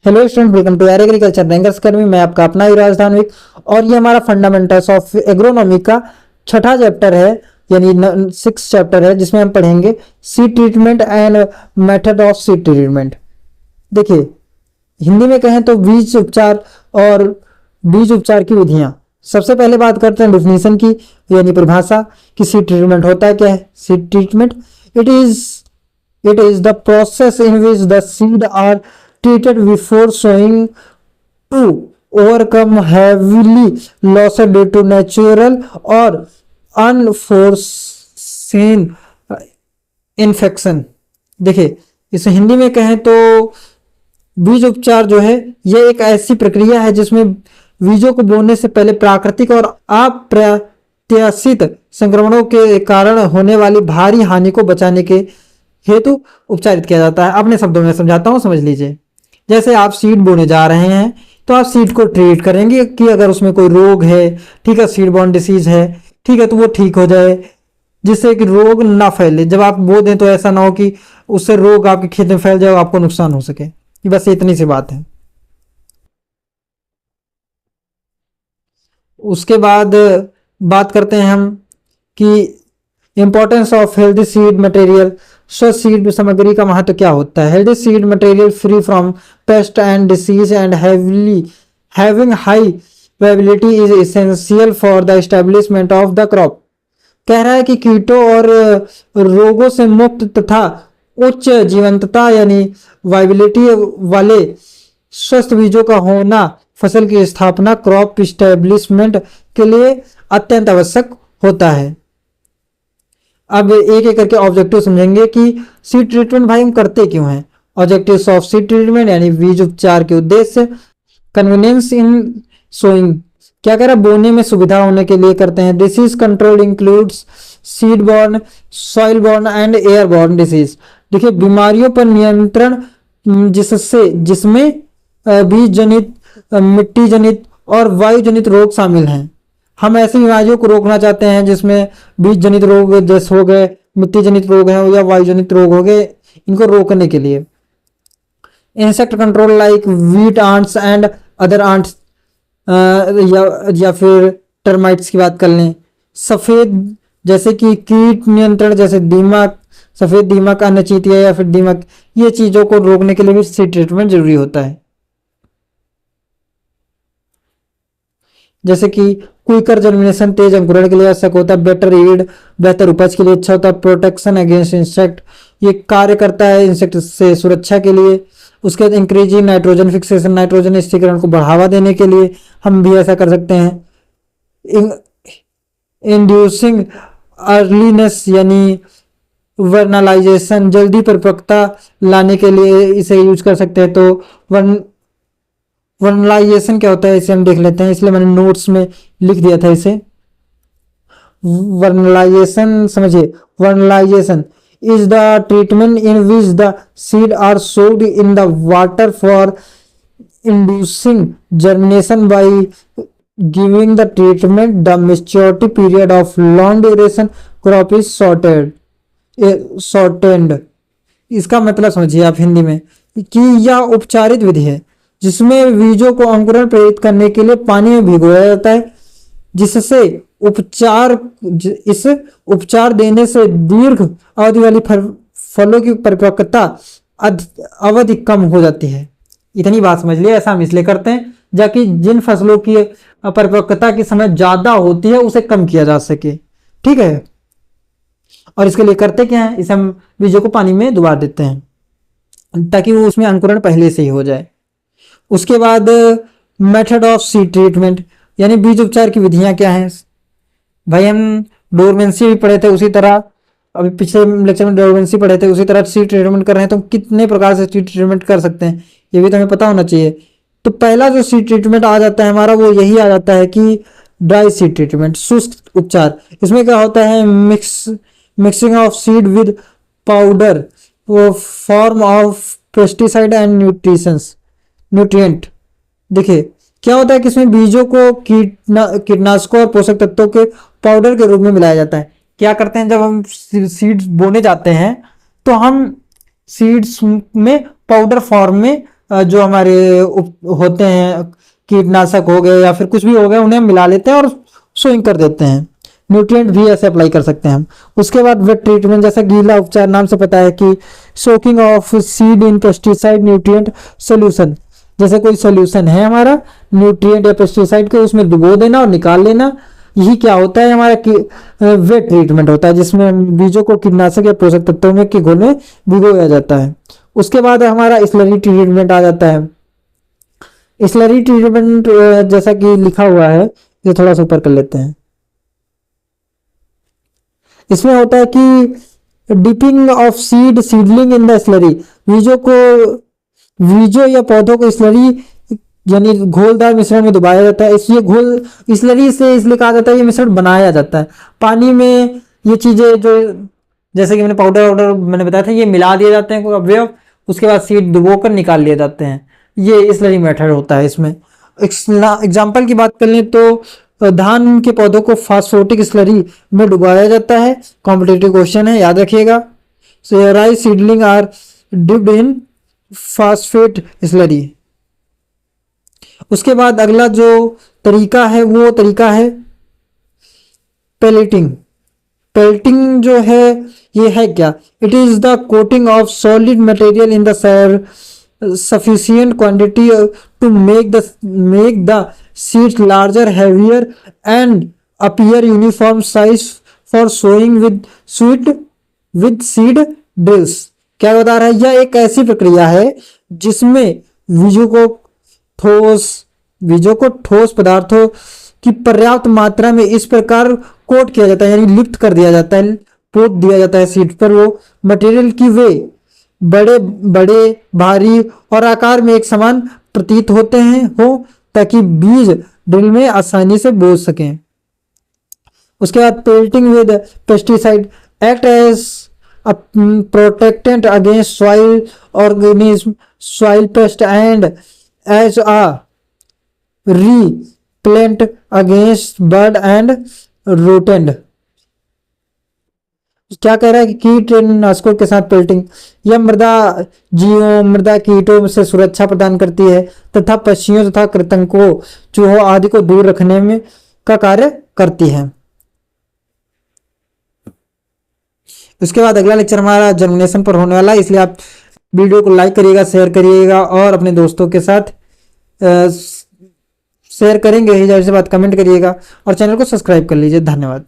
Hello student, welcome to agriculture bankers academy. मैं आपका अपना युवराज धानविक और ये हमारा फंडामेंटल्स ऑफ एग्रोनॉमी का छठा चैप्टर है, यानी 6 चैप्टर है, जिसमें हम पढ़ेंगे seed treatment and method of seed treatment. देखिए, हिंदी में कहें तो बीज उपचार और बीज उपचार की विधियां। सबसे पहले बात करते हैं डिफिनीशन की, यानी परिभाषा कि सीड ट्रीटमेंट होता है क्या है। Seed treatment it is the process in which the seed are treated before sowing to overcome heavily losses due to natural or unforeseen infection। देखिए, इसे हिंदी में कहें तो बीज उपचार जो है यह एक ऐसी प्रक्रिया है जिसमें बीजों को बोने से पहले प्राकृतिक और अप्रत्याशित संक्रमणों के कारण होने वाली भारी हानि को बचाने के हेतु उपचारित किया जाता है। अपने शब्दों में समझाता हूं, समझ लीजिए। जैसे आप सीड बोने जा रहे हैं तो आप सीड को ट्रीट करेंगे कि अगर उसमें कोई रोग है, ठीक है, सीड बॉर्न डिसीज है, ठीक है, तो वो ठीक हो जाए, जिससे कि रोग ना फैले। जब आप बो दें तो ऐसा ना हो कि उससे रोग आपके खेत में फैल जाए और आपको नुकसान हो सके। बस इतनी सी बात है। उसके बाद बात करते हैं हम कि importance of healthy seed material. स्वस्थ सीड सामग्री का महत्व क्या होता है। Healthy seed material free from paste and disease and having high viability is essential for the establishment of the crop. कह रहा है कि कीटों और रोगों से मुक्त तथा उच्च जीवंतता यानी वाइबिलिटी वाले स्वस्थ बीजों का होना फसल की स्थापना क्रॉप एस्टेब्लिशमेंट के लिए अत्यंत आवश्यक होता है। अब एक एक करके ऑब्जेक्टिव समझेंगे कि सीड ट्रीटमेंट भाई हम करते क्यों हैं। ऑब्जेक्टिव्स ऑफ सीड ट्रीटमेंट यानी बीज उपचार के उद्देश्य। कन्वीनियंस इन सोइंग, क्या कह रहा है, बोने में सुविधा होने के लिए करते हैं। Disease control includes seed born, soil born and air born disease. देखिए, बीमारियों पर नियंत्रण जिसमें बीज जनित, मिट्टी जनित और वायु जनित रोग शामिल हैं। हम ऐसी बीमारियों को रोकना चाहते हैं जिसमें बीज जनित रोग जैसे हो गए, मिट्टी जनित रोग हैं या वायु जनित रोग हो गए, इनको रोकने के लिए। Insect control like wheat ants and other ants, या फिर टर्माइट्स की बात कर लें। सफेद जैसे कि कीट नियंत्रण, जैसे दीमक, सफेद दीमक, अन्य चींटियां या फिर दीमक, ये चीजों को रोकने के लिए भी सीड ट्रीटमेंट जरूरी होता है। जैसे कि क्विकर जर्मिनेशन, तेज अंकुरण के लिए आवश्यक होता है। बेटर ईल्ड, बेहतर उपज के लिए अच्छा होता है। प्रोटेक्शन अगेंस्ट इंसेक्ट, ये कार्य करता है इंसेक्ट से सुरक्षा के लिए। उसके बाद इंक्रीजिंग नाइट्रोजन फिक्सेशन, नाइट्रोजन स्थिरीकरण को बढ़ावा देने के लिए हम भी ऐसा कर सकते हैं। इंड्यूसिंग अर्लीनेस यानी वर्नलाइजेशन, जल्दी परिपक्वता लाने के लिए इसे यूज कर सकते हैं। तो वर्नलाइजेशन क्या होता है इसे हम देख लेते हैं, इसलिए मैंने नोट्स में लिख दिया था इसे। वर्नलाइजेशन समझिए, vernalisation is the treatment in which the seed are soaked in the water for inducing germination by giving the treatment the maturity period of long duration crop is shortened. इसका मतलब समझिए आप हिंदी में कि यह उपचारित विधि है जिसमें बीजों को अंकुरण प्रेरित करने के लिए पानी में भिगोया जाता है, जिससे इस उपचार देने से दीर्घ अवधि वाली फलों की परिपक्वता अवधि कम हो जाती है। इतनी बात समझ लिया। ऐसा हम इसलिए करते हैं जाकि जिन फसलों की परिपक्वता की समय ज्यादा होती है उसे कम किया जा सके, ठीक है। और इसके लिए करते क्या है, इसे हम बीजों को पानी में डुबा देते हैं ताकि वो उसमें अंकुरण पहले से ही हो जाए। उसके बाद मेथड ऑफ सीड ट्रीटमेंट यानी बीज उपचार की विधियां क्या हैं। भाई हम डोरमेंसी भी पढ़े थे, उसी तरह अभी पिछले लेक्चर में डोरमेंसी पढ़े थे, उसी तरह सीड ट्रीटमेंट कर रहे हैं। तो कितने प्रकार से सीड ट्रीटमेंट कर सकते हैं ये भी तो हमें पता होना चाहिए। तो पहला जो सीड ट्रीटमेंट आ जाता है हमारा, वो यही आ जाता है कि ड्राई सीड ट्रीटमेंट, शुष्क उपचार। इसमें क्या होता है, mixing of seed with powder form of pesticide and nutrient. देखिए, क्या होता है कि इसमें बीजों को कीटनाशकों और पोषक तत्वों के पाउडर के रूप में मिलाया जाता है। क्या करते हैं, जब हम सीड्स बोने जाते हैं तो हम सीड्स में पाउडर फॉर्म में जो हमारे होते हैं, कीटनाशक हो गए या फिर कुछ भी हो गया, उन्हें मिला लेते हैं और सोइंग कर देते हैं। न्यूट्रिएंट भी ऐसे अप्लाई कर सकते हैं हम। उसके बाद वेट ट्रीटमेंट, जैसा गीला उपचार नाम से पता है कि soaking of seed in pesticide nutrient solution, जैसे कोई सोल्यूशन है हमारा न्यूट्रिएंट या पेस्टिसाइड के, उसमें डुबो देना और निकाल लेना, यही क्या होता है हमारा वेट ट्रीटमेंट होता है, जिसमें बीजों को कीटनाशक या पोषक तत्वों में के घोल में भिगोया जाता है। उसके बाद हमारा स्लरी ट्रीटमेंट आ जाता है। स्लरी ट्रीटमेंट जैसा कि लिखा हुआ है, ये थोड़ा सा ऊपर कर लेते हैं। इसमें होता है कि dipping of seedling in the slurry, बीजों या पौधों को स्लरी यानी घोलदार मिश्रण में डुबाया जाता है। इसलिए घोल स्लरी से इसलिए कहा जाता है, ये मिश्रण बनाया जाता है पानी में। ये चीजें जो जैसे कि मैंने पाउडर मैंने बताया था, ये मिला दिए जाते हैं अवयव, उसके बाद सीड डुबो कर निकाल लिए जाते हैं। ये स्लरी मेथड होता है। इसमें एग्जाम्पल की बात कर लें तो धान के पौधों को फास्फोटिक स्लरी में डुबाया जाता है। कॉम्पिटिटिव क्वेश्चन है, याद रखिएगा। Rice seedling are dipped in phosphate slurry. उसके बाद अगला जो तरीका है वो तरीका है पेलेटिंग। पेल्टिंग जो है ये है क्या? It is the coating of solid material in the sufficient quantity to make the seeds larger, heavier and appear uniform size for sowing with seed drills। क्या बता रहा है? यह एक ऐसी प्रक्रिया है जिसमें बीजों को ठोस पदार्थों की पर्याप्त मात्रा में इस प्रकार कोट किया जाता है, यानी लिप्त कर दिया जाता है, पोत दिया जाता है सीड पर वो मटेरियल की वे बड़े बड़े भारी और आकार में एक समान प्रतीत होते हैं ताकि बीज ड्रिल में आसानी से बोझ सकें। उसके बाद pelleting with pesticide act as a protectant against soil organism, soil pest and as a repellent against bird and rodent. क्या कह रहा है कि कीटनाशकों के साथ पेल्टिंग यह मृदा कीटों से सुरक्षा प्रदान करती है तथा पक्षियों तथा कृंतकों, चूहों आदि को दूर रखने में का कार्य करती है। उसके बाद अगला लेक्चर हमारा जर्मिनेशन पर होने वाला है, इसलिए आप वीडियो को लाइक करिएगा, शेयर करिएगा और अपने दोस्तों के साथ शेयर करेंगे ही, जाहिर सी बात कमेंट करिएगा और चैनल को सब्सक्राइब कर लीजिए। धन्यवाद।